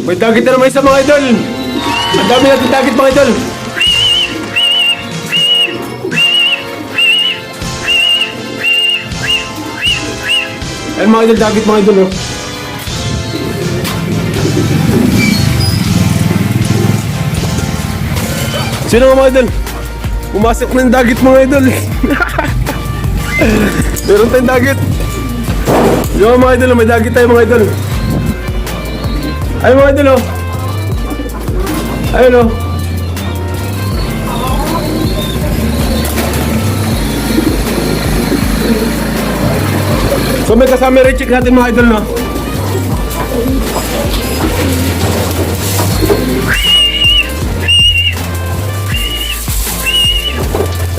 May target na naman isa mga idol. Ang dami natin target mga idol. Ayan mga idol, target mga idol. Oh. Sino mga idol? Pumasok na yung target mga idol. Meron tayong target. Yo mga idol, may target tayo mga idol. Ayun mga idol oh. Ayun oh. So may kasama recheck natin mga idol no.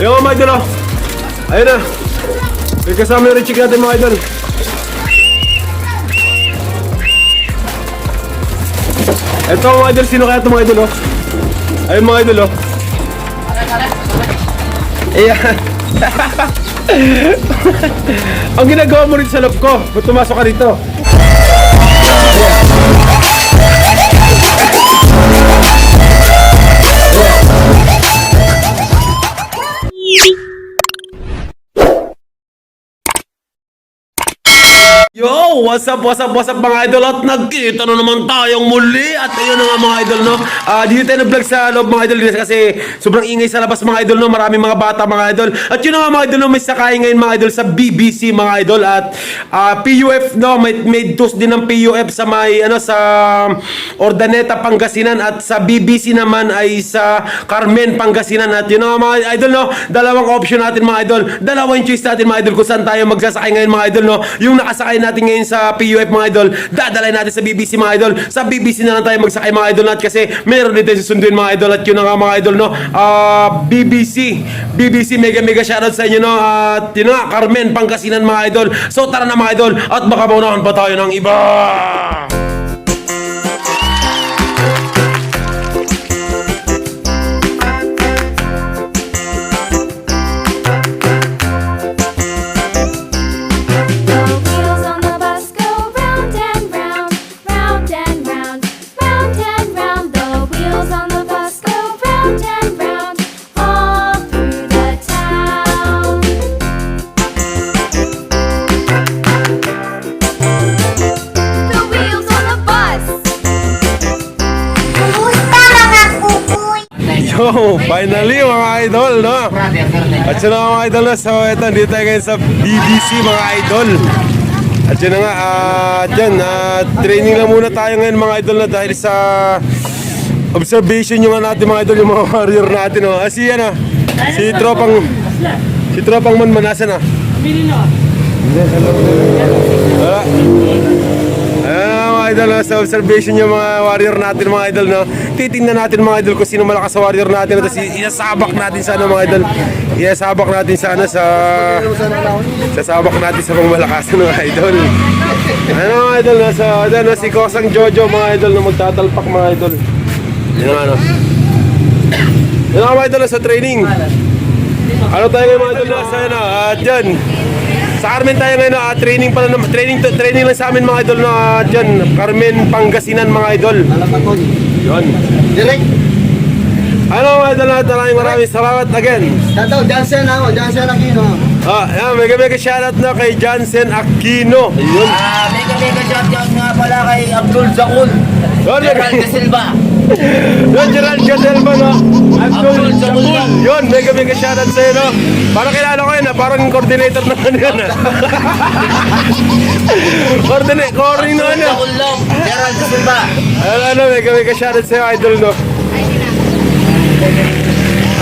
Ayun mga idol oh. Ayun na. May kasama recheck natin mga idol. Ito mga idol, sino kaya ito mga idol oh? Ayun mga idol oh. Ayan. Ang ginagawa mo rin sa loob ko, ba't tumasok ka dito? Yo! What's up mga idol? At nagkita na naman tayong muli. At ayun na nga mga idol no. Dito tayo nag-vlog sa loob mga idol kasi sobrang ingay sa labas mga idol no. Maraming mga bata mga idol. At yun na nga mga idol no, may sakay ngayon mga idol sa BBC mga idol. At PUF no, may toast din ng PUF sa may ano sa Ordaneta, Pangasinan. At sa BBC naman ay sa Carmen, Pangasinan. At yun na nga mga idol no, dalawang option natin mga idol. Dalawang choice natin mga idol kung saan tayo magsasakay ngayon mga idol no. Yung nakasakay natin ngayon sa PUF mga idol, dadalay natin sa BBC mga idol. Sa BBC na lang tayo magsakay mga idol natin kasi meron din tayo susunduin mga idol. At yun na nga mga idol no, BBC mega shoutout sa inyo no. At yun na nga, Carmen, Pangasinan mga idol. So tara na mga idol, at baka maunahan pa tayo ng iba. Yo, finally mga idol no. At yun na nga mga idol no. So eto, dito tayo ngayon sa BBC mga idol. At yun na nga, training lang muna tayo ngayon mga idol na dahil sa observation yung natin mga idol, yung mga warrior natin no. Si ano, si tropang manmanasan na. Mga idol no, sa observation yung mga warrior natin mga idol no. Titingnan natin mga idol kung sino malakas sa warrior natin. Tapos isasabak natin sa ano mga idol. Isasabak natin sa ano, sasabak natin sa pangmalakasan mga idol. Ano mga idol no, so ano, si Kosang Jojo mga idol na magtatalpak mga idol. Yun ang ano. Yun ang mga idol sa training. Ano tayo ngayon mga idol na sa ano, at yan. Sa Carmen tayo ngayon, training lang sa amin mga idol na dyan, Carmen, Pangasinan mga idol. Yun. Direct. Ano mga idol natin, maraming salamat again. Tato, Johnson Aquino. Yan, mega shoutout na kay Johnson Aquino. Yun. Mega shoutout nga pala kay Abdul Zakul. Gerald De Silva. Yun, Gerald De Silva no. Abdul Zakul. Yun, mega shoutout sa'yo no. Parang kilala ko yun parang coordinator naman yun coordinator ano. Gerald De Silva. Ano, mega shoutout sa'yo idol no.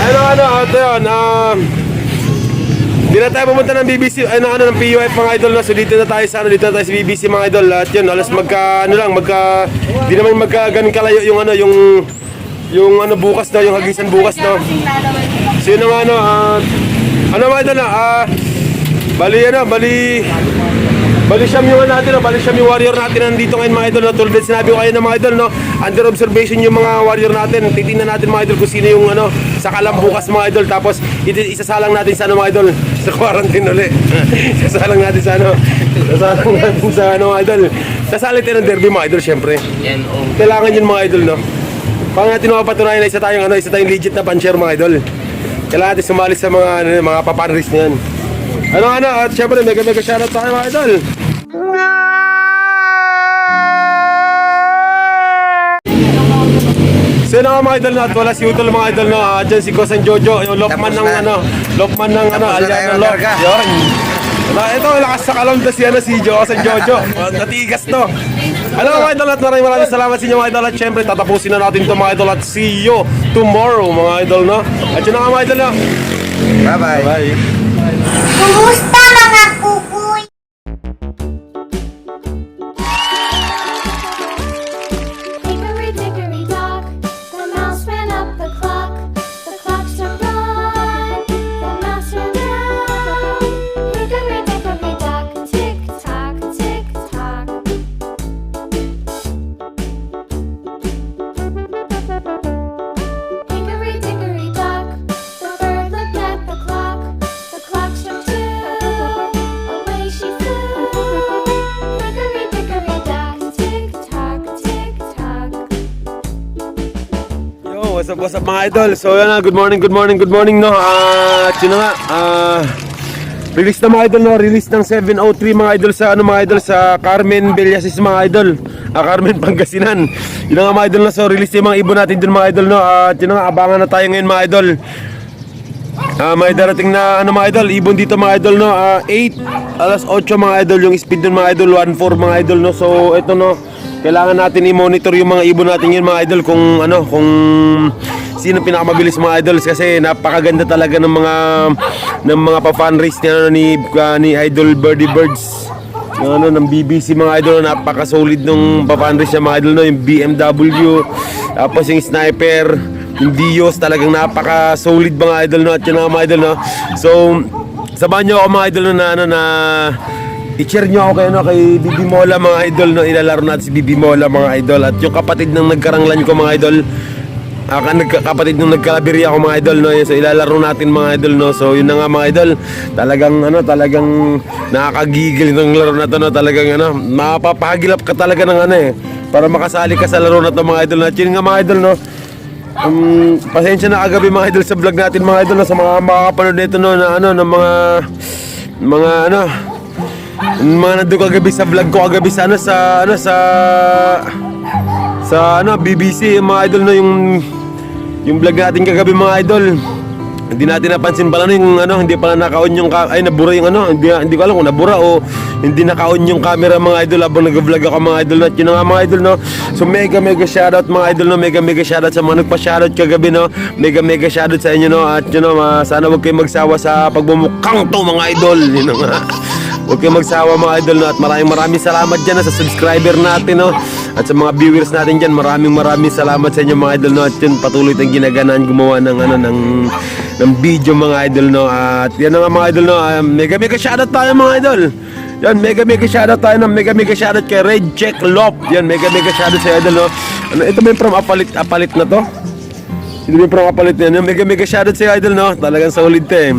Ito yun, di na tayo pumunta ng BBC, ng PUF mga idol na. So dito na tayo sa BBC mga idol. At yun, alas di naman ganun kalayo yung bukas na, yung hagisan bukas na. So yun ang mga idol na, bali siyam yung natin, bali siyam yung warrior natin nandito ngayon mga idol. Tulad din sinabi ko kayo ng mga idol no, under observation yung mga warrior natin. Titingnan natin mga idol kung sino yung sa kalambukas mga idol. Tapos isasalang natin sa mga idol sa quarantine ulit. Isasalang natin sa Sasalang natin sa ano mga idol. Sasali tayo ng derby mga idol, syempre. Yan, oh. Kailangan yun mga idol, no? Paano natin mapapatunayan na isa tayong legit na puncher mga idol. Kailangan natin sumali sa mga papanris na yan. At syempre mega shoutout tayo mga idol. So yun nga mga idol na at wala si Utol mga idol na dyan si Kosan Jojo, yung Lokman ng Alya ng Lok. Yun. Ito, lakas sa kalonda si Kosan Jojo. Natigas to. Mga idol at maraming salamat sa inyo mga idol at syempre tatapusin na natin to mga idol at see you tomorrow mga idol no. At yun na nga mga idol na. Bye-bye. Bye. Kumusta mga kukuy? Hickory dickory dock, the mouse ran up the clock. The clock struck one, the mouse ran down. Hickory dickory dock, tick tock, tick tock. Hickory dickory dock, the bird looked at the clock. The clock struck two, away she flew. Hickory dickory dock, tick tock, tick tock. Yo, what's up mga idol? So yan na, good morning no. Yun na nga, release na mga idol no, release ng 703 mga idol sa mga idol sa Carmen Villasis mga idol. Carmen Pangasinan. Yun na nga mga idol no, so release yung mga ibon natin dun mga idol no. At yun na nga, abangan na tayo ngayon mga idol. May darating na mga idol, ibon dito mga idol no. 8 8 mga idol yung speed dun mga idol, 1-4 mga idol no. So ito no, kailangan natin i-monitor yung mga ibon natin yun mga idol kung sino pinakamabilis mga idols kasi napakaganda talaga ng mga pa-fan race ni Idol Birdie Birds. Ng BBC mga idol, napaka-solid nung pa-fan race niya mga idol no, yung BMW, tapos yung Sniper, yung Dios, talagang napaka-solid mga idol no. At yun mga idol no. So samahan niyo ako mga idol no, na i-share nyo ako kay Bibi Mola mga idol no. Ilalaro natin si Bibi Mola mga idol. At yung kapatid ng nagkaranglan ko mga idol, kapatid ng nagkalabirya ako mga idol no. So ilalaro natin mga idol no. So yun na nga mga idol, talagang nakakagigil ng laro na to no. Talagang mapapahagilap ka talaga ng para makasali ka sa laro na to mga idol. At yun nga mga idol no, pasensya na kagabi mga idol sa vlog natin mga idol no, sa mga makakapanood nito no, na ng mga nandun kagabi sa vlog ko kagabi sa BBC mga idol no, yung vlog natin kagabi mga idol. Hindi natin napansin pala hindi pala naka-on yung nabura yung hindi ko alam kung nabura o hindi naka-on yung camera mga idol habang nag-vlog ako mga idol. At yun nga mga idol no. So mega shoutout mga idol no, mega shoutout sa mga nagpa-shoutout kagabi no. Mega shoutout sa inyo no. At yun no, sana wag kayong magsawa sa pagbumukhang to mga idol. Yun nga. Huwag kayong magsawa mga idol no. At maraming salamat dyan sa subscriber natin no. At sa mga viewers natin dyan, maraming salamat sa inyo mga idol no. At yun, patuloy tayong ginaganan gumawa ng video mga idol no. At yan nga mga idol no, mega shoutout tayo mga idol. Yan, mega shoutout tayo no. Mega shoutout kay Red Check Lop. Yan, mega shoutout sa idol no. Ito ba yung from Apalit na to? Ito ba yung from Apalit na yan? Mega shoutout sa idol no. Talagang solid to eh.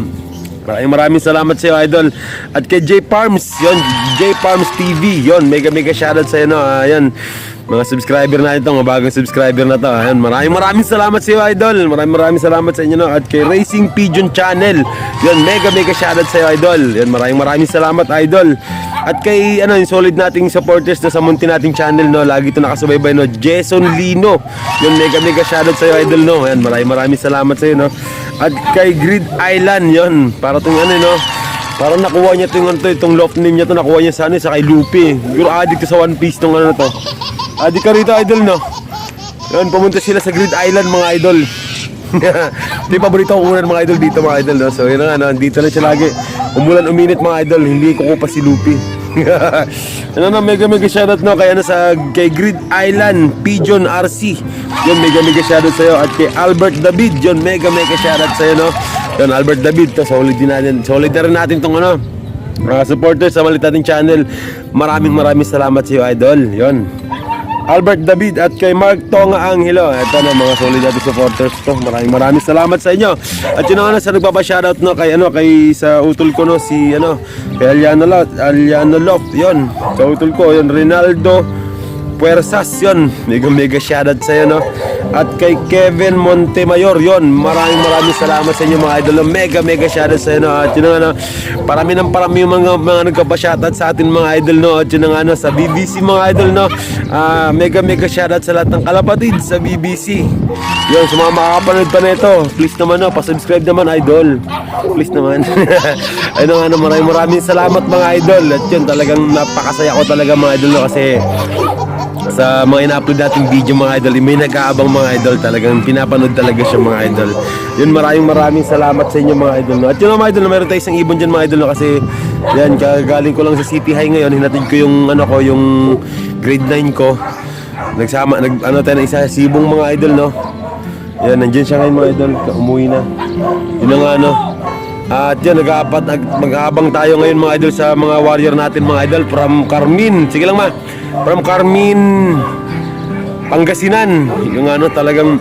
Maraming salamat sa iyo idol. At kay J Farms, yon, J Farms TV, yon, mega shoutout sa iyo no. Ayan, mga subscriber na ito, mga bagong subscriber na to. Ayan, maraming salamat sa iyo idol. Maraming salamat sa inyo no. At kay Racing Pigeon Channel, yon, mega shoutout sa iyo idol. Yan, maraming salamat idol. At kay yung solid nating supporters na sa munti nating channel no, lagi ito nakasubaybay no, Jason Lino. Yon, mega shoutout sa iyo idol no. Ayan, maraming salamat sa iyo no. At kay Grid Island, yon, para itong no, parang nakuha niya itong loft name niya to, nakuha niya sa sa kay Lupi. Siguro addict to sa One Piece tong to. Addict ka rito idol no. Yon, pumunta sila sa Grid Island mga idol. Ito yung paborito ko mga idol dito mga idol no. So yun na nga no, dito na siya lagi. Umulan uminit mga idol, hindi ko pa si Lupi. Mega shoutout no kay Grid Island Pigeon RC. Yun, mega shoutout sa iyo. At kay Albert David, yun, mega shoutout sa iyo no. Yun, Albert David, to solid din natin. Solid na rin natin tong supporters sa malit nating channel. Maraming salamat sa iyo idol. Yun. Albert David at kay Mark Tonga Angelo. Ito na mga solid natin supporters to. Maraming salamat sa inyo. At yun na sa nagpapa-shoutout no kay sa utol ko no si kay Aliano Lop. Yun. Sa utol ko yun Rinaldo Puersas yun. Mega shoutout sa iyo no. At kay Kevin Montemayor yun. Maraming salamat sa inyo mga idol. Mega shoutout sa iyo no. At yun na parami yung mga nagpapa-shoutout sa atin mga idol no. At yun na sa BBC mga idol no. Mega shoutout sa lahat ng kalapatid sa BBC. Yun, sa mga makakapanood pa nito, please naman pa-subscribe naman idol. Please naman. Maraming salamat mga idol. At yun, talagang napakasaya ko talaga mga idol no, kasi sa mga ina-upload nating video mga idol, may nag-aabang mga idol, talagang pinapanood talaga siya mga idol. Yun, maraming salamat sa inyo mga idol no. At yun mga idol, meron tayo isang ibon dyan mga idol no, kasi yan, kagaling ko lang sa City High ngayon, hinatid ko yung yung grade 9 ko. Nagsama tayo ng isa sibong mga idol no. Yan, nandiyan siya ngayon mga idol, umuwi na. Yun na at yan, mag-aabang tayo ngayon mga idol sa mga warrior natin mga idol from Carmen. Sige lang from Carmen, Pangasinan. Yung talagang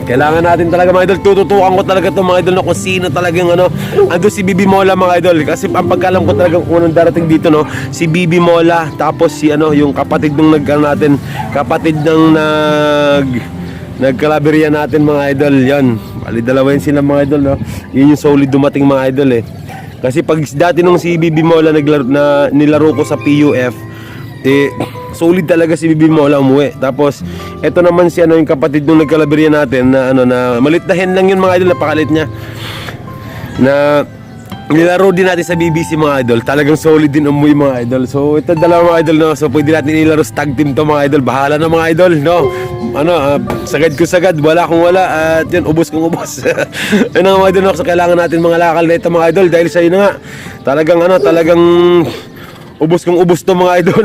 kailangan natin talaga mga idol, tututukan ko talaga itong mga idol na kung sino talagang ando si Bibi Mola mga idol. Kasi ang pagkalam ko talaga kung anong darating dito no, si Bibi Mola, tapos si yung kapatid ng kapatid ng nagkalaberya natin mga idol. Yan, bali dalawa yun sila mga idol no. Yun yung solid dumating mga idol kasi pag dati nung si Bibi Mola nilaro ko sa PUF, solid talaga si Bibi Mola umuwi. Tapos eto naman si yung kapatid nung nagkalaberya natin na na malit na hen lang yun mga idol, napakalit niya, na nilaro din natin sa BBC mga idol. Talagang solid din umuwi mga idol. So ito dalawa mga idol no. So pwede natin nilaro sa tag team to mga idol. Bahala na mga idol no. Sagad ko sagad, wala kung wala. At yun, ubos kong ubos. Ano mga idol no. So kailangan natin mga lakal na ito mga idol. Dahil sa yun nga, talagang ubos kong ubos to mga idol.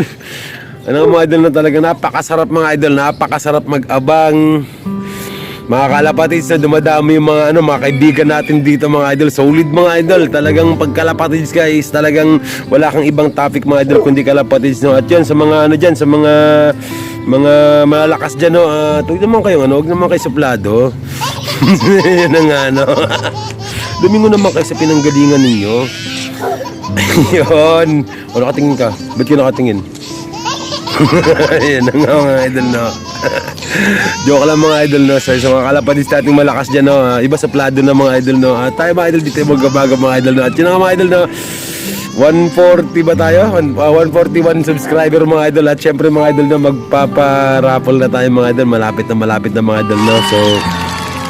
Mga idol na talagang napakasarap mga idol. Napakasarap mag-abang. Mga kalapatids na dumadami yung mga kaibigan natin dito mga idol. Solid mga idol. Talagang pag kalapatids guys, talagang wala kang ibang topic mga idol kundi kalapatids no. At yun sa mga dyan, sa mga malalakas dyan no. Huwag naman kayo huwag naman kayo suplado. Yan nga Domingo naman kayo sa pinanggalingan ninyo. Yun. O nakatingin ka? Ba't ka nakatingin? Yan nga mga idol no. Joke lang mga idol no. Sa mga kalapatids nating malakas dyan no. Iba sa plado na mga idol no. Tayo mga idol dito magabaga mga idol no. At yun nga mga idol no, 140 ba tayo? 141 subscriber mga idol. At syempre mga idol no, magpaparaffle na tayo mga idol. Malapit na mga idol no. So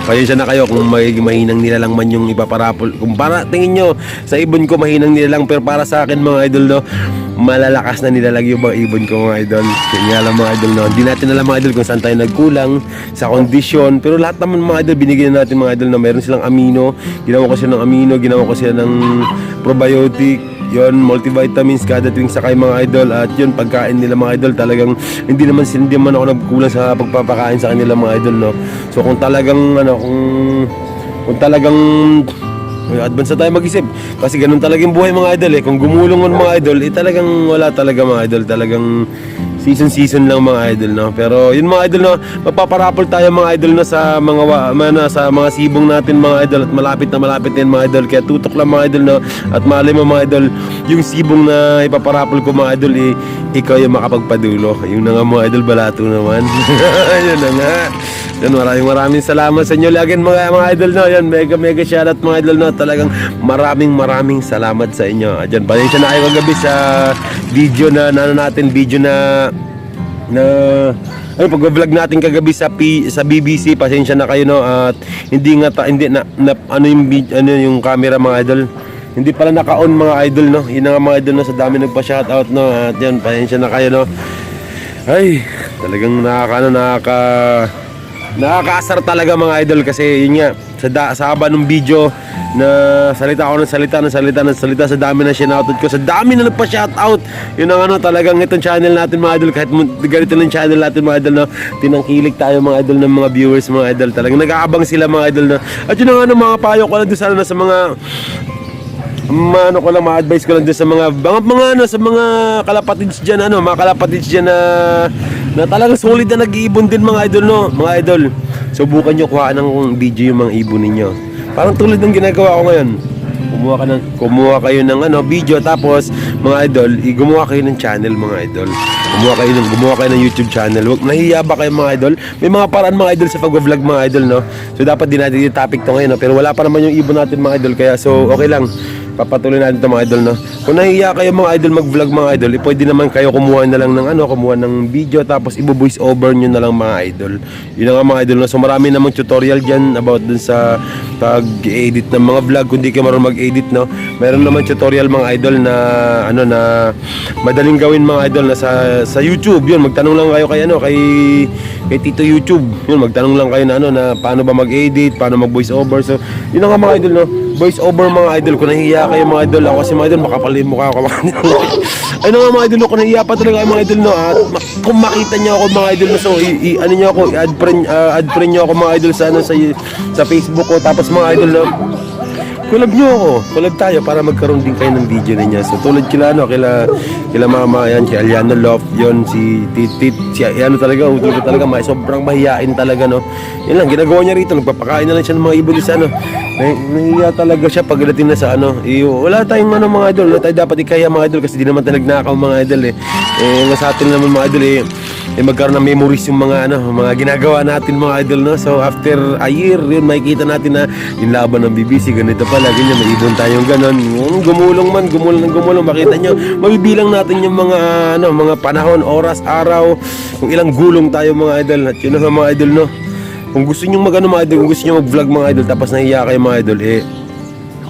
pasensya na kayo kung mahinang nila lang man yung ipaparapol. Kung para tingin nyo sa ibon ko mahinang nila lang, pero para sa akin mga idol no, malalakas na nilalag yung mga ibon ko mga idol. Kaya lang mga idol no, hindi natin alam mga idol kung saan tayo nagkulang sa kondisyon, pero lahat naman mga idol binigyan natin mga idol na meron silang amino. Ginawa ko sila ng amino, ginawa ko sila ng probiotic, yon, multivitamins kada tuwing sakay mga idol. At yun, pagkain nila mga idol, talagang hindi naman ako nagkulang sa pagpapakain sa kanila mga idol no. So kung talagang kung talagang advance na tayo mag-isip, kasi ganun talaga yung buhay mga idol kung gumulong ng mga idol talagang wala talaga mga idol, talagang season lang mga idol no. Pero yun mga idol no, magpaparapol tayo mga idol no sa mga sibong natin mga idol. At malapit na mga idol, kaya tutok lang mga idol no. At malay mo mga idol, yung sibong na ipaparapol ko mga idol ikaw yung makapagpadulo. Yung na nga mga idol, balato naman. Yun na nga. Yan, maraming salamat sa inyo again mga idol no. Yan, mega shoutout mga idol no. Talagang maraming salamat sa inyo. Diyan, pasensya na kayo kagabi sa video pag-vlog natin kagabi sa BBC. Pasensya na kayo no. At hindi yung camera mga idol, hindi pala naka-on mga idol no. Yun nga mga idol no, sa dami nagpa-shoutout no. At yan, pasensya na kayo no. Ay, talagang nakakaasar talaga mga idol, kasi yun nga sa haba ng video na salita sa dami na shoutout ko, sa dami na nagpa-shoutout. Yun ang talagang itong channel natin mga idol, kahit ganito ng channel natin mga idol no, tinangkilik tayo mga idol ng mga viewers mga idol. Talagang nag-aabang sila mga idol no. At yun ang mga payo ko lang doon sa mga ma-advise ko lang doon sa mga kalapatids diyan mga kalapatids diyan na na talagang solid na nag-iibon din mga idol, no? Mga idol, subukan nyo kuha ng video yung mga ibon ninyo. Parang tulad ng ginagawa ko ngayon. Kumuha kayo ng video, tapos mga idol, gumawa kayo ng channel mga idol. Gumawa kayo ng YouTube channel. Huwag nahiya ba kayo mga idol? May mga paraan mga idol sa pag-vlog mga idol, no? So dapat din natin yung topic to ngayon, no? Pero wala pa naman yung ibon natin mga idol, kaya so okay lang. Papatuloy natin ito mga idol, no? Kung nahiya kayo mga idol mag-vlog mga idol, pwede naman kayo kumuha na lang ng kumuha ng video, tapos i-voice over nyo na lang mga idol. Yun nga mga idol, no? So marami namang tutorial dyan about dun sa pag-edit ng mga vlog. Kung di kayo marunong mag-edit, no? Meron naman tutorial mga idol na na madaling gawin mga idol na sa YouTube. Yun, magtanong lang kayo kay Tito YouTube. Yun, magtanong lang kayo na paano ba mag-edit, paano mag-voice over. So yun nga mga idol, no? Voice over mga idol. Kung nahiya kayo mga idol, ako kasi mga idol makapal yung mukha ko mga idol. Ayun nga mga idol, no? Kung nahiya pa talaga kayo mga idol, no? At kung makita niyo ako mga idol, no? So ano niyo ako, add friend niyo ako mga idol sa Facebook ko. Tapos mga idol, no? Collab nyo ako. Collab tayo para magkaroon din kayo ng video ninyo. So tulad kila mama yan, si Aliana Love, yon si Titit, si talaga, utol ko talaga, sobrang mahiyain talaga, no. Yan lang ginagawa niya rito, nagpapakain na lang siya ng mga ibon sa nahiya talaga siya pagdating na sa wala tayong mga idol, wala tayo dapat ikaya mga idol kasi di naman tayo nagnakaw mga idol sa atin naman mga idol magkaroon ng memories yung mga ginagawa natin mga idol, no. So after a year yun makikita natin na yung laban ng BBC ganito pala, ganyan, may ibon tayong ganon, gumulong makita nyo, mabibilang natin yung mga panahon, oras, araw, kung ilang gulong tayo mga idol. At yun mga idol, no, kung gusto nyo mga idol, kung gusto nyo mag-vlog mga idol tapos nahiya kayo mga idol,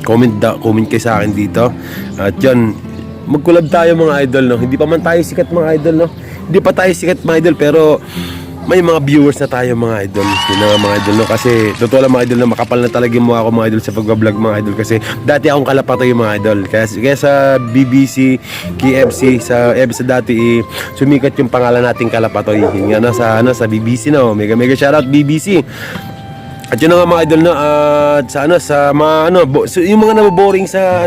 comment kayo sa akin dito. At yan, mag-collab tayo mga idol, no. Hindi pa man tayo sikat mga idol, no. Hindi pa tayo sikat mga idol, pero may mga viewers na tayo mga idol. Yun na mga idol, no. Kasi totoo lang mga idol na makapal na talaga yung mukha ko mga idol sa pag-vlog mga idol. Kasi dati akong kalapatoy mga idol. Kaya sa BBC, KFC, sa EBSA dati sumikat yung pangalan nating kalapatoy. Yun nga sa BBC, no. Mega shoutout BBC. At yun na nga mga idol, no, at sa mga so yung mga naboboring sa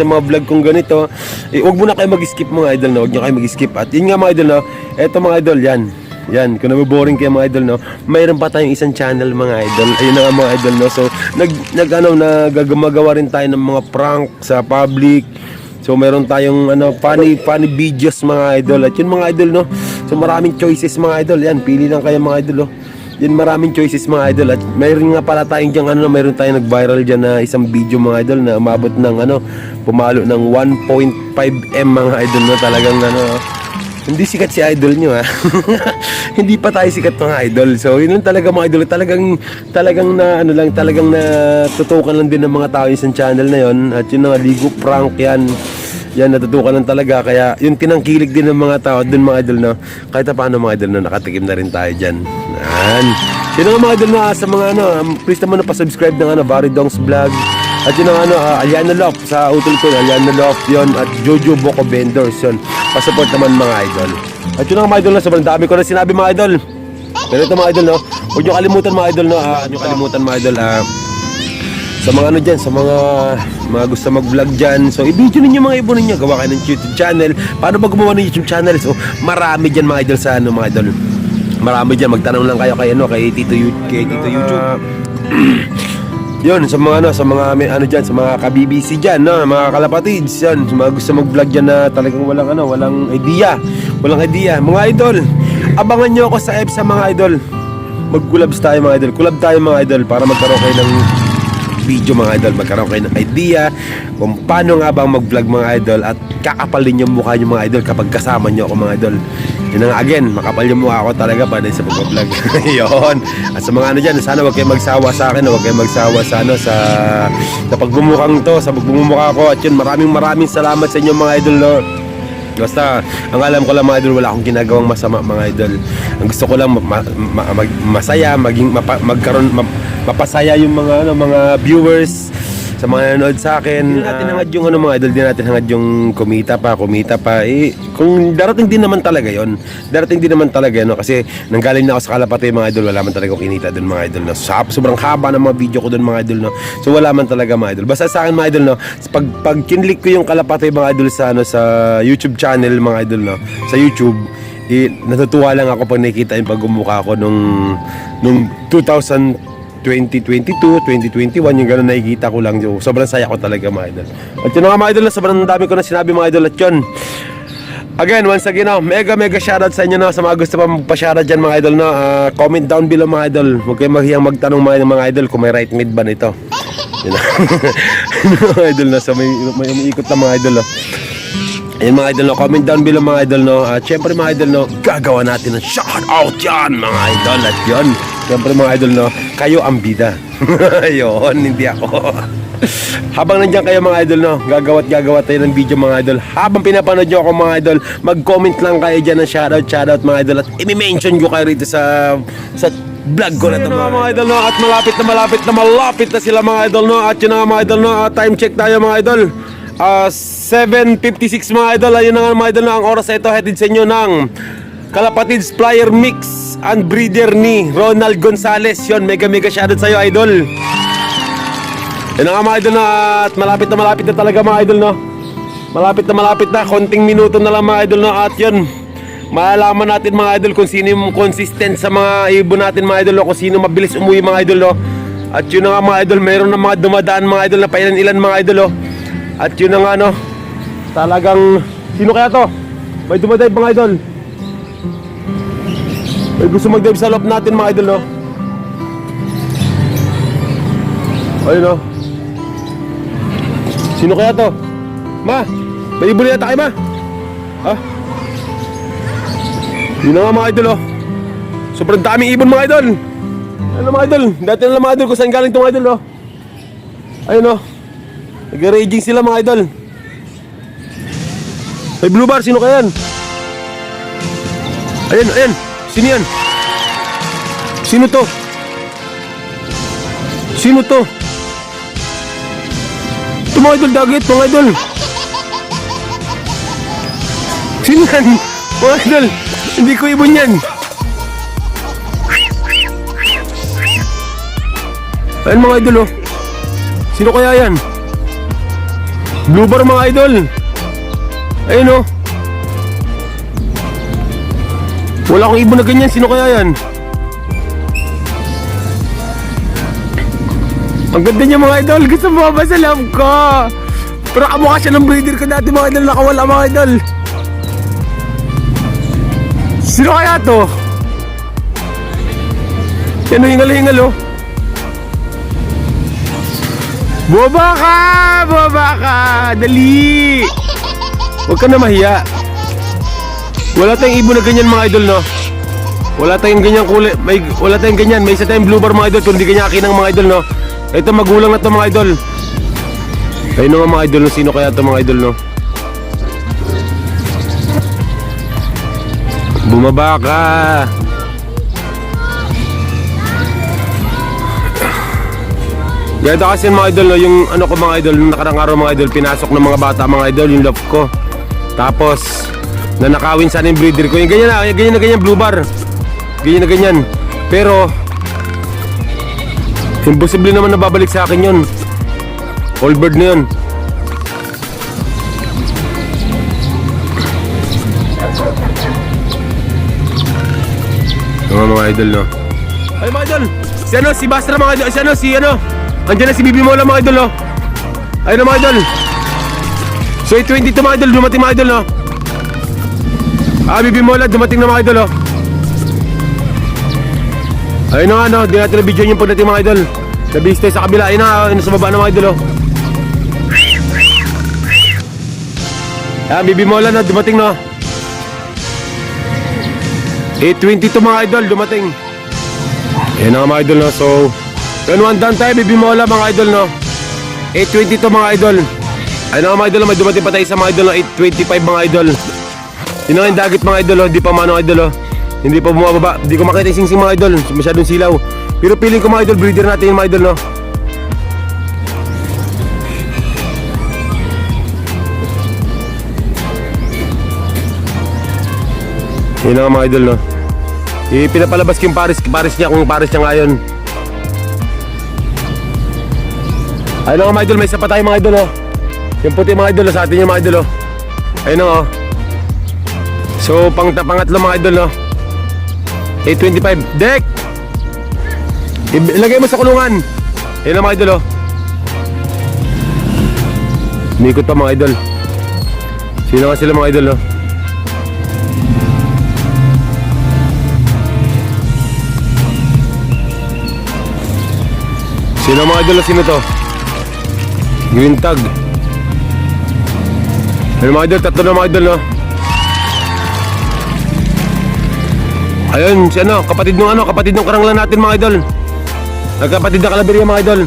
mga vlog kong ganito, huwag muna kayo mag-skip mga idol, no. Huwag niyo kayo mag-skip. At yun nga mga idol, no, eto mga idol, yan, kung naboboring kayo mga idol, no, mayroon pa tayong isang channel mga idol. Ayun na nga mga idol, no. So gumagawa rin tayo ng mga prank sa public. So meron tayong funny videos mga idol. At yun mga idol, no. So maraming choices mga idol. Yan, pili lang kayo mga idol, no. Yan, maraming choices mga idol. At mayroon nga pala tayong dyan, mayroon tayong nag-viral dyan na isang video mga idol na umabot ng pumalo ng 1.5M mga idol, na talagang hindi sikat si idol nyo, ha. Hindi pa tayo sikat mga idol. So yun lang talaga mga idol, talagang na tutukan lang din ng mga tao yung isang channel na yon. At yun nga, ligo prank yan, natutukan lang talaga. Kaya yung tinangkilik din ng mga tao dun mga idol, no. Kahit paano mga idol, no, nakatikim na rin tayo dyan. Yan. Yun nga mga idol, na sa mga please naman na pa-subscribe ng Varidong's Vlog. At yun ang Aliana Love sa utol ko, Aliana Love yon. At Jojo Boko Vendors yon. Pa-support naman mga idol. At yun ang mga idol, na sobrang dami ko na sinabi mga idol. Pero ito mga idol, no, huwag nyo kalimutan mga idol, no, sa mga dyan, sa mga gusto mag-vlog dyan. So i-video ninyo mga ibon ninyo, gawa kayo ng YouTube channel. Paano ba gumawa ng YouTube channel? So marami dyan mga idol sa mga idol. Marami dyan, magtanong lang kayo kay Tito YouTube. Yun, sa mga sa mga dyan, sa mga ka-BBC dyan, no, mga kalapatids yan, sa mga gusto mag-vlog dyan na talagang walang idea. Mga idol, abangan nyo ako sa EBSA mga idol. Mag-collabs tayo mga idol. Collab tayo mga idol para magkaroon kayo ng video mga idol, magkaroon kayo ng idea kung paano nga bang mag-vlog mga idol, at kakapal din yung mukha nyo mga idol kapag kasama nyo ako mga idol. Yun na nga, again, makapal yung mukha ko talaga para sa pag-vlog. Yun. At sa mga dyan, sana huwag kayo magsawa sa akin, huwag kayo magsawa sa pagbumukhang to, sa pagbumukha ko. At yun, maraming salamat sa inyo mga idol, no. Basta, ang alam ko lang mga idol, wala akong ginagawang masama mga idol. Ang gusto ko lang masaya, magkaroon mapasaya yung mga viewers sa mga nanonood sa akin. Hindi natin hangad yung mga idol, din natin hangad yung kumita pa. Kung darating din naman talaga yon, kasi nanggaling na ako sa Kalapate mga idol, wala man talaga akong kinita doon mga idol, no. Sobrang haba ng mga video ko doon mga idol, no. So wala man talaga mga idol. Basta sa akin mga idol, no, pag kinlik ko yung Kalapate mga idol sa YouTube channel mga idol, no, sa YouTube, natutuwa lang ako pag nakikita yung pagmumukha ko nung 2022, 2021, yung gano'n nakikita ko lang. So, sobrang saya ko talaga mga idol. At yun nga mga idol, sobrang dami ko na sinabi mga idol. At yun, again, once again, mega shoutout sa inyo na sa mga gusto pa magpa-shoutout dyan mga idol. Comment down below mga idol. Huwag kayong maghiyang magtanong mga idol kung may right mid ba nito. Yun na. Mga idol na, so may umiikot na mga idol. Ayun mga idol, comment down below mga idol. At syempre mga idol, gagawa natin ng shoutout yan mga idol. At yun, syempre mga idol, kayo ang bida. Yun, hindi ako. Habang nandiyan kayo mga idol, gagawa tayo ng video mga idol. Habang pinapanood nyo ako mga idol, mag-comment lang kayo dyan ng shoutout mga idol. At i-mention ko kayo rito sa vlog ko na ito mga idol. At malapit na sila mga idol. At yun na mga idol, time check tayo mga idol. 7:56 mga idol. Ayun na nga mga idol, ang oras na ito hatid sa inyo ng Kalapatids Flyer Mix and breeder ni Ronald Gonzales. Yun, mega shoutout sa'yo idol. Yun na nga mga idol, at malapit na talaga mga idol. Malapit na, konting minuto na lang mga idol. At yun, malalaman natin mga idol kung sino yung consistent sa mga ibon natin mga idol, kung sino mabilis umuwi mga idol. At yun na nga mga idol, mayroon na mga dumadaan mga idol na pailan-ilan mga idol. At yun na nga talagang, sino kaya to? May dumadive mga idol. May gusto mag-dive sa loob natin mga idol. Ayun sino kaya to? Ma, may ibon yata kayo ma? Ha? Yun na nga mga idol sobrang daming ibon mga idol. Ano mga idol? Dati na lang mga idol kung saan galing itong idol ayun nag-raging sila mga idol. May blue bar, sino kaya yan? Ayan, sino yan? Sino to? Ito mga idol, dagit mga idol. Sino yan? Mga idol, hindi ko ibon yan. Ayan mga idol sino kaya yan? Blue bar mga idol. Ayun wala akong ibon na ganyan. Sino kaya yan? Ang ganda niya mga idol. Gusto mo ba sa love ko? Pero kamukha siya ng breeder ko dati mga idol. Nakawala mga idol. Sino kaya to? Yan hingal. Boba ka! Dali! Huwag ka na mahiya. Wala tayong ibon na ganyan mga idol Wala tayong ganyan kulay. Wala tayong ganyan. May isa tayong blue bar mga idol. Kung hindi ganyan akin ng mga idol Ito magulang na to mga idol. Ayun nga mga idol sino kaya to mga idol Bumaba ka. Ganito kasi mga idol yung ano ko mga idol, nung nakarang araw mga idol, pinasok ng mga bata mga idol yung love ko. Tapos nanakawin sana yung breeder ko. Yung ganyan na ganyan blue bar. Ganyan na ganyan. Pero imposible naman na babalik sa akin yun. All bird na yun. Mga idol ay mga idol, si Basra mga idol, andyan na si Bibi Mola mga idol ayun mga idol. So 8:22 mga idol, dumating mga idol Bibi Mola dumating na mga idol ayun na nga di natin na video yung pagdating mga idol. Nabistay sa kabila, ayun na sa baba na mga idol Bibi Mola dumating 8:22 mga idol, dumating. Ayan na mga idol so yun, one down tayo, Bibi Mola mga idol 8:22 mga idol. Ayun na mga idol, may dumating pa tayo sa mga idol 8:25 mga idol. Yun na yung dagit mga idol hindi pa mano idol hindi pa bumababa. Hindi ko makita yung singsing mga idol, masyadong silaw. Pero feeling ko mga idol, breeder natin yung mga idol Yun na nga mga idol pinapalabas ko yung pares niya kung pares niya ngayon. Ayun na nga mga idol, may isa pa tayo mga idol yung puti mga idol sa atin yung mga idol ayun na nga So, pangatlo mga idol, no? 825. Dek! Ilagay mo sa kulungan. Ayun mga idol, oh. Umikot pa mga idol. Sino nga sila mga idol, no? Sino mga idol, sino to? Green tag. Ayun mga idol, tatlo na mga idol, no? Ayun, si ano, kapatid ng karanglan natin mga idol. Nagkapatid na Kalaberia mga idol.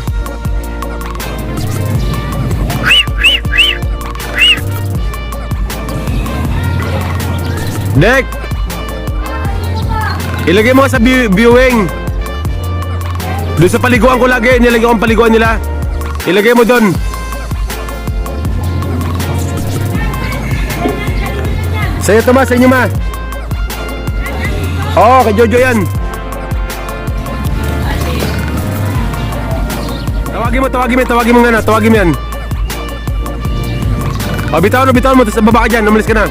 Dek! Ilagay mo sa viewing. Doon sa paliguan ko lagi, nilagay ko ang paliguan nila. Ilagay mo doon. Sa'yo to ma, sa inyo ma. Oo, kay Jojo yan. Tawagin mo nga na, tawagin mo yan. O, bitawan mo, tapos baba ka dyan, umalis ka na.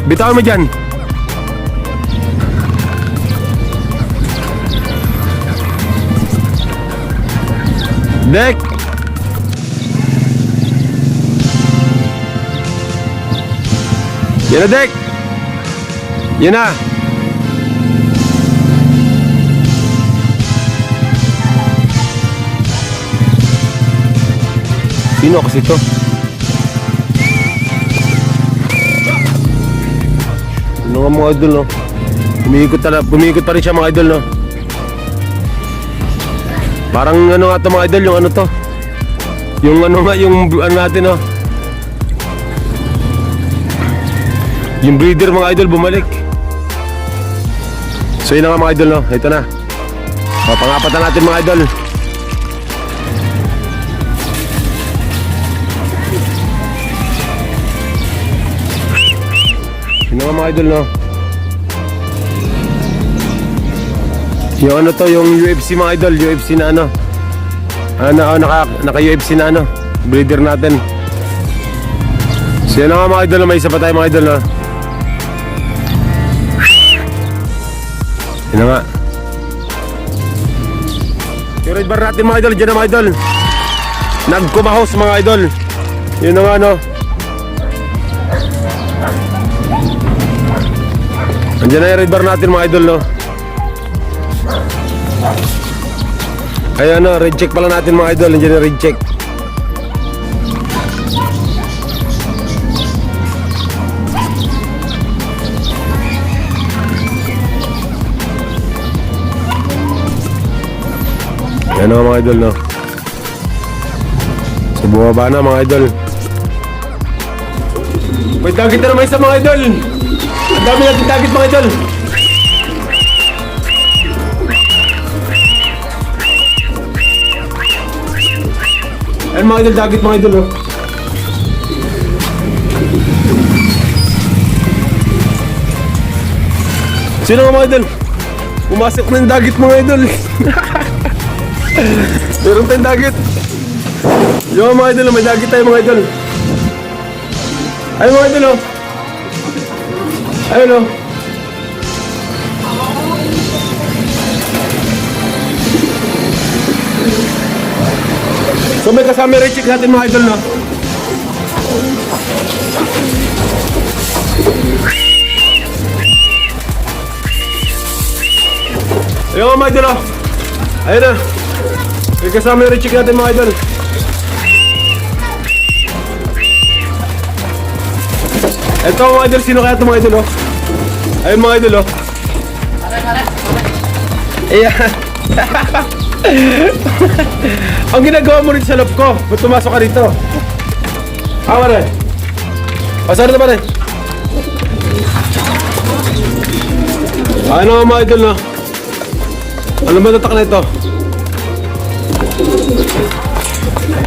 Bitawan mo dyan. Dek! Yan na, Dek! Yan na! Sino kasi ito? Ano nga mga idol, no? Pumikot pa rin siya mga idol, no? Parang ano nga ito mga idol, yung ano to? Yung ano nga, yung ano natin, no? Yung breeder mga idol bumalik. So yun na nga mga idol, no? Ito na. O, pangapatan natin mga idol. Yun nga mga idol, no? Yung ano to, yung UFC mga idol, UFC na ano. Naka UFC na ano, breeder natin. So yun nga mga idol, may isa pa tayo mga idol, no? Yun nga. Yung red bar natin mga idol, dyan na mga idol. Nagkumahos mga idol. Yun nga, no? Andiyan na yung red bar natin mga idol, no? Ayan, no, red check pala natin mga idol. Andiyan yung red check. Ayan na mga idol, no? So bumaba na mga idol. May target na naman isa mga idol. Ang dami natin target mga idol. Ayan mga idol, target mga idol, oh. Sino nga mga idol? Pumasok na yung target mga idol. Meron tayong target. Yung mga idol, may target tayo mga idol. Ayun mga idol, oh. Ayun, oh. So may kasama rin check natin mga idol, no? Ayun mga idol, oh. Ayun na. May kasama rin check natin mga idol. Ito mga idol, sino kaya ito mga idol, oh? Ayun mga idol, oh. Ayan. Ang ginagawa mo rin sa loob ko, ba't tumasok ka rito? Pare. Pasara na pare. Ano mga idol, no? Ano ba tatak na ito?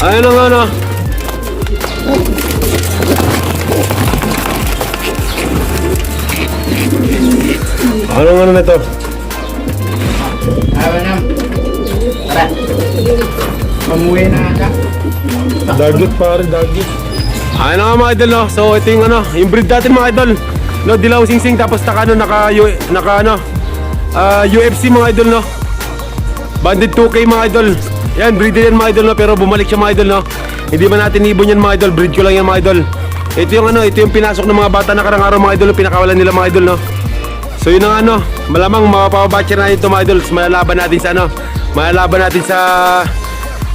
Ayun na nga, no? Ano nga na ito? Ayaw na. Tara. Pamuwi na nga. Dagit pare, dagit. Ayun na nga mga idol, no? So ito yung ano, yung breed natin mga idol. No, dilaw sing-sing tapos naka UFC mga idol, no. Banded 2K mga idol. Yan, breeder yan mga idol, no, pero bumalik siya mga idol, no. Hindi ba natin ibon yan mga idol, breed ko lang yan mga idol. Ito yung pinasok ng mga bata na karang araw mga idol, pinakawalan nila mga idol, no. So yun ang malamang mapapabatcher natin ito mga idol. Malalaban natin sa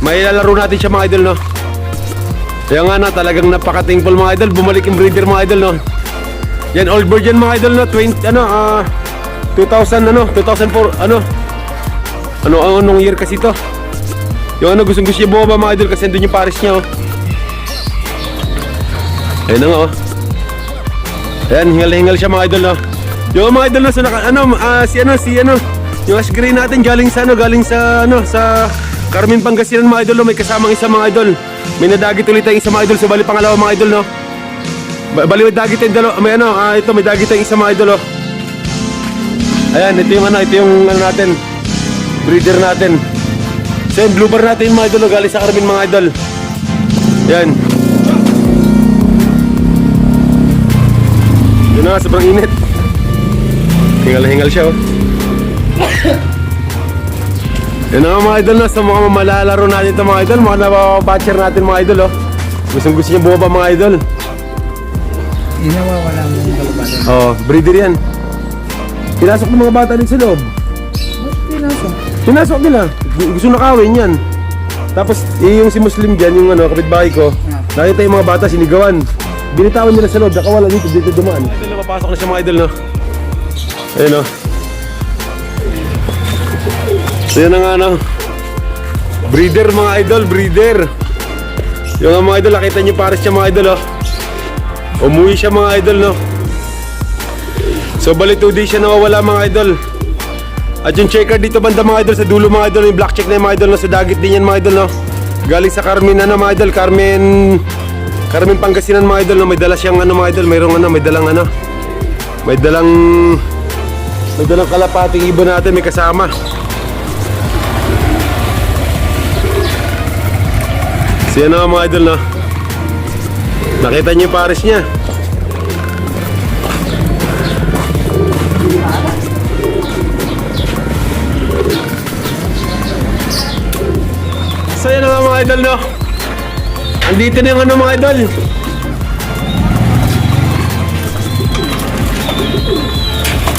mailalaro natin siya mga idol, no. Kaya nga na, talagang napaka-thankful mga idol. Bumalik yung breeder mga idol, no. Yan, old bird yan mga idol, no. 2004, anong year kasi to? Yung gustong gusto niya bumaba mga idol kasi andun yung pares niya, oh. Ayun na nga, oh. Ayan, hingal-hingal siya mga idol, no. Yung mga idol, no, so yung ash gray natin galing sa Carmen Pangasinan mga idol, no. May kasamang isa mga idol. May nadagit ulit ang isa mga idol, so bali pangalawa mga idol, no. Bali may dagit yung dalawa, may dagit ang isa mga idol, oh. Ayan, ito yung natin, breeder natin. So yung blue bar natin mga idol, galing sa Carmen mga idol. Yan. Yun na, sobrang init. Hingal-hingal siya, oh. Yun na mga idol, no. So mukhang malalaro natin ito mga idol. Mukhang napapabatcher natin mga idol, oh. Gusto niya bumaba mga idol. Inawawala mo yung kalabatan. Oh, breeder yan. Pinasok ng mga bata din sa loob. Pinasok nila. Gusto nakawin yan. Tapos yung si Muslim dyan, yung kapitbahay ko, nakita yung mga bata sinigawan. Binitawan nila sa loob, nakawala dito dumaan. Idol na papasok na siya mga idol, no. Ayun, no. So yun na nga, no. Breeder mga idol, breeder. Yung mga idol, nakita nyo pares siya mga idol, oh. Umuwi siya mga idol, no. So bali 2 days siya nawawala mga idol. At yung checker dito banda mga idol sa dulo mga idol, yung black check na yung mga idol, no. Sa dagit din yan mga idol, no. Galing sa Carmen mga idol, Carmen Pangasinan mga idol, no. May dala siyang mga idol, may dalang kalapating ibon natin, may kasama. So yan mga idol, no. Nakita niyo yung pares niya. So yan nga mga idol, no. Andito na yung mga idol.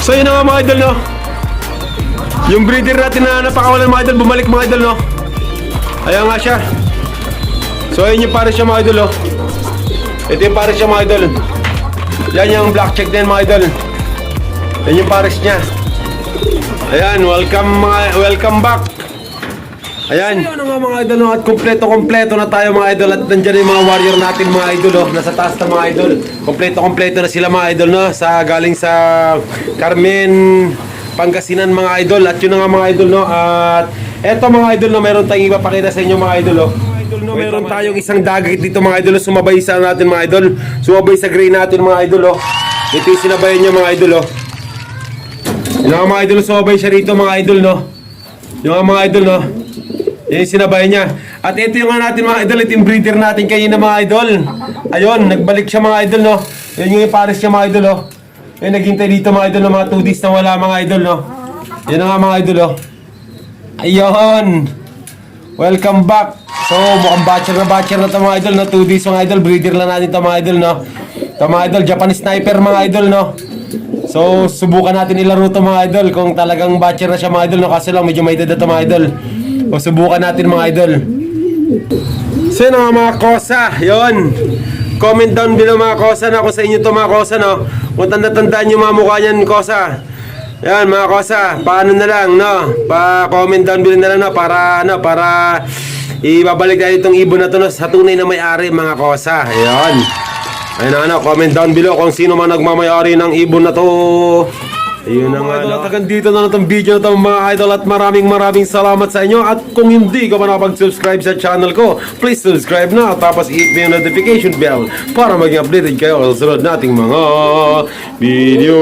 So yun nga mga idol, no. Yung breeder natin na napakawalan mga idol, bumalik mga idol, no. Ayan nga siya. So ayun yung pares siya mga idol, oh. Ito yung pares siya mga idol. Yan yung black check din mga idol. Yan yung pares niya. Ayan, welcome back. Ayan. So, yun nga mga idol, no? At kompleto na tayo mga idol. At nandyan yung mga warrior natin mga idol, oh. Nasa taas na mga idol. Kompleto na sila mga idol, no? Galing sa Carmen Pangasinan mga idol. At yun nga mga idol, no? At eto mga idol, no? Meron tayong ipapakita sa inyo mga idol, oh. No, meron tayong isang dagit dito mga idol, sumabay sa natin mga idol. Sumabay sa gray natin mga idol, oh. Ito yung sinabayan niya mga idol, oh. Yung mga idol, sumabay siya rito mga idol, no. Yung mga idol, no. Yan yung sinabayan niya. At ito yung natin mga idol, ito yung breeder natin kanina mga idol. Ayun, nagbalik siya mga idol, no. Yan yung pares niya mga idol, oh. Yan, naghintay dito mga idol, no. Mga 2 days na wala mga idol, no. Yan nga mga idol, oh. Ayun. Welcome back. So, mukhang batcher na ito mga idol, no? 2 days mga idol, breeder lang natin ito mga idol, no? Ito mga idol, Japanese sniper mga idol, no? So, subukan natin ilaro ito mga idol kung talagang batcher na siya mga idol, no? Kasi lang medyo may edad ito mga idol. So, subukan natin mga idol. So, yun mga kosa, yun. Comment down below mga kosa na kung sa inyo ito mga kosa, no? Kung tanda-tandaan yung mga mukha niyan kosa. Yan mga kosa, paano na lang, no? Pa-comment down below na lang, no? Para ibabalik natin itong ibon na ito, no? Sa tunay na may-ari mga kosa. Ayan. Ayun na, comment down below kung sino man nagmamayari ng ibon na to. Ayun na nga, no? At dito na itong video na ito mga idol. At maraming salamat sa inyo. At kung hindi ka pa nakapag-subscribe sa channel ko, please subscribe na. Tapos hit mo yung notification bell para maging updated kayo sa sunod nating mga video.